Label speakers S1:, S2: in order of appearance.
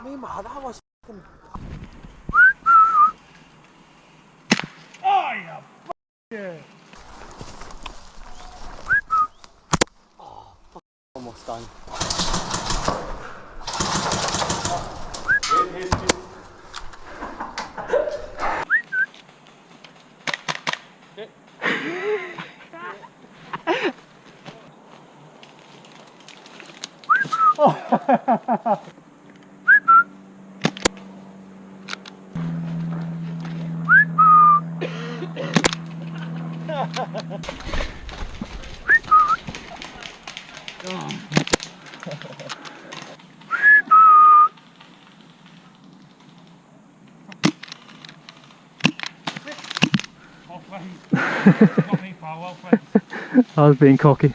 S1: Me mad, that was fucking...
S2: Oh, yeah.
S1: Oh, fuck, almost done.
S2: Well played. Not me, pal. Well played.
S3: I was being cocky.